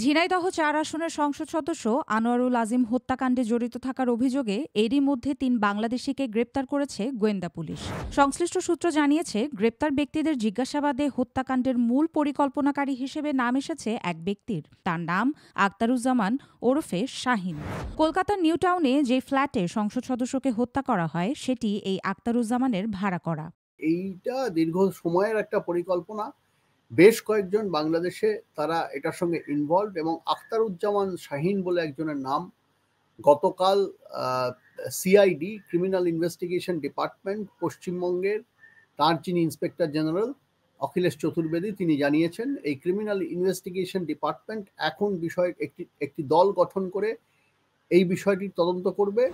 ঝিনাইদহ ৪ আসনের সংসদ সদস্য আনোয়ারুল আজিম হত্যাকাণ্ডে জড়িত থাকার অভিযোগে এরই মধ্যে ৩ বাংলাদেশিকে গ্রেপ্তার করেছে গোয়েন্দা পুলিশ। সংশ্লিষ্ট সূত্র জানিয়েছে, গ্রেপ্তার ব্যক্তিদের জিজ্ঞাসাবাদে হত্যাকাণ্ডের মূল পরিকল্পনাকারী হিসেবে নাম এসেছে এক ব্যক্তির। তার নাম আক্তারুজ্জামান ওরফে শাহিন। কলকাতার নিউ টাউনে যে ফ্ল্যাটে সংসদ সদস্যকে হত্যা করা হয় সেটি এই আক্তারুজ্জামানের ভাড়া করা। এইটা দীর্ঘ সময়ের একটা পরিকল্পনা। বেশ কয়েকজন বাংলাদেশে তারা এটার সঙ্গে ইনভলভড এবং আখতারুজ্জামান শাহিন বলে একজনের নাম গতকাল সিআইডি ক্রিমিনাল ইনভেস্টিগেশন ডিপার্টমেন্ট পশ্চিমবঙ্গের তার যিনি ইন্সপেক্টর জেনারেল অখিলেশ চতুর্বেদী তিনি জানিয়েছেন এই ক্রিমিনাল ইনভেস্টিগেশন ডিপার্টমেন্ট এখন একটি দল গঠন করে এই বিষয়টির তদন্ত করবে।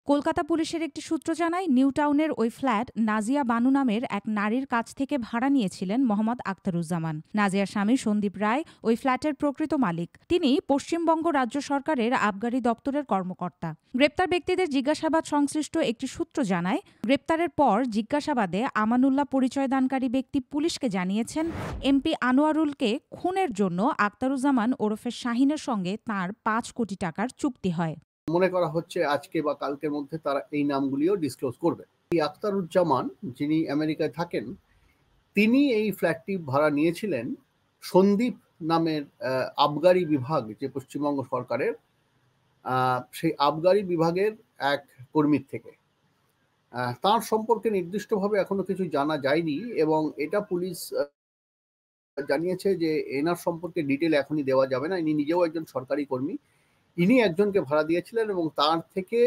কলকাতা পুলিশের একটি সূত্র জানায়, নিউ টাউনের ওই ফ্ল্যাট নাজিয়া বানু নামের এক নারীর কাছ থেকে ভাড়া নিয়েছিলেন মোহাম্মদ আখতারুজ্জামান। নাজিয়ার স্বামী সন্দীপ রায় ওই ফ্ল্যাটের প্রকৃত মালিক। তিনি পশ্চিমবঙ্গ রাজ্য সরকারের আবগারি দপ্তরের কর্মকর্তা। গ্রেপ্তার ব্যক্তিদের জিজ্ঞাসাবাদ সংশ্লিষ্ট একটি সূত্র জানায়, গ্রেপ্তারের পর জিজ্ঞাসাবাদে আমানুল্লাহ পরিচয়দানকারী ব্যক্তি পুলিশকে জানিয়েছেন, এমপি আনোয়ারুলকে খুনের জন্য আখতারুজ্জামান ওরফে শাহিনের সঙ্গে তাঁর ৫ কোটি টাকার চুক্তি হয়। মনে করা হচ্ছে আজকে বা কালকের মধ্যে তারা এই নামগুলিও ডিসক্লোজ করবে। এই আখতারুজ্জামান যিনি আমেরিকায় থাকেন তিনি এই ফ্ল্যাটটি ভাড়া নিয়েছিলেন সন্দীপ নামের আবগারি বিভাগ যে পশ্চিমবঙ্গ সরকারের সেই আবগারি বিভাগের এক কর্মীর থেকে। তার সম্পর্কে নির্দিষ্টভাবে এখনো কিছু জানা যায়নি এবং এটা পুলিশ জানিয়েছে যে এনার সম্পর্কে ডিটেল এখনই দেওয়া যাবে না। ইনি নিজেও একজন সরকারি কর্মী। ইনি একজনকে ভাড়া দিয়েছিলেন এবং তার থেকে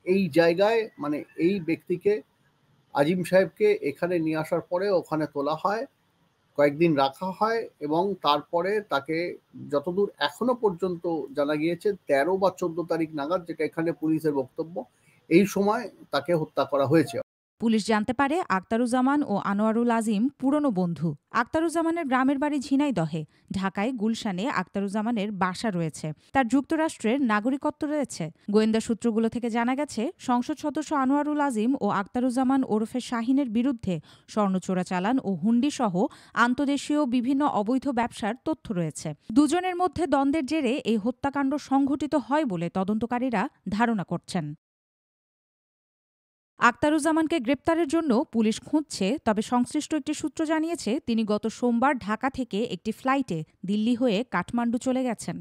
এই জায়গায় মানে এই ব্যক্তিকে আজিম সাহেবকে এখানে নিয়ে আসার পরে ওখানে তোলা হয়, কয়েকদিন রাখা হয় এবং তারপরে তাকে যতদূর এখনো পর্যন্ত জানা গিয়েছে ১৩ বা ১৪ তারিখ নাগাদ, যেটা এখানে পুলিশের বক্তব্য, এই সময় তাকে হত্যা করা হয়েছে। পুলিশ জানতে পারে আক্তারুজ্জামান ও আনোয়ারুল আজিম পুরনো বন্ধু। আক্তারুজ্জামানের গ্রামের বাড়ি ঝিনাইদহে। ঢাকায় গুলশানে আক্তারুজ্জামানের বাসা রয়েছে। তার যুক্তরাষ্ট্রের নাগরিকত্ব রয়েছে। গোয়েন্দা সূত্রগুলো থেকে জানা গেছে, সংসদ সদস্য আনোয়ারুল আজিম ও আক্তারুজ্জামান ওরফে শাহিনের বিরুদ্ধে স্বর্ণ চোরাচালান ও হুন্ডি সহ আন্তদেশীয় বিভিন্ন অবৈধ ব্যবসার তথ্য রয়েছে। দুজনের মধ্যে দ্বন্দ্বের জেরে এই হত্যাকাণ্ড সংঘটিত হয় বলে তদন্তকারীরা ধারণা করছেন। আক্তারুজ্জামানকে গ্রেপ্তারের জন্য পুলিশ খুঁজছে, তবে সংশ্লিষ্ট একটি সূত্র জানিয়েছে তিনি গত সোমবার ঢাকা থেকে একটি ফ্লাইটে দিল্লি হয়ে কাঠমান্ডু চলে গেছেন।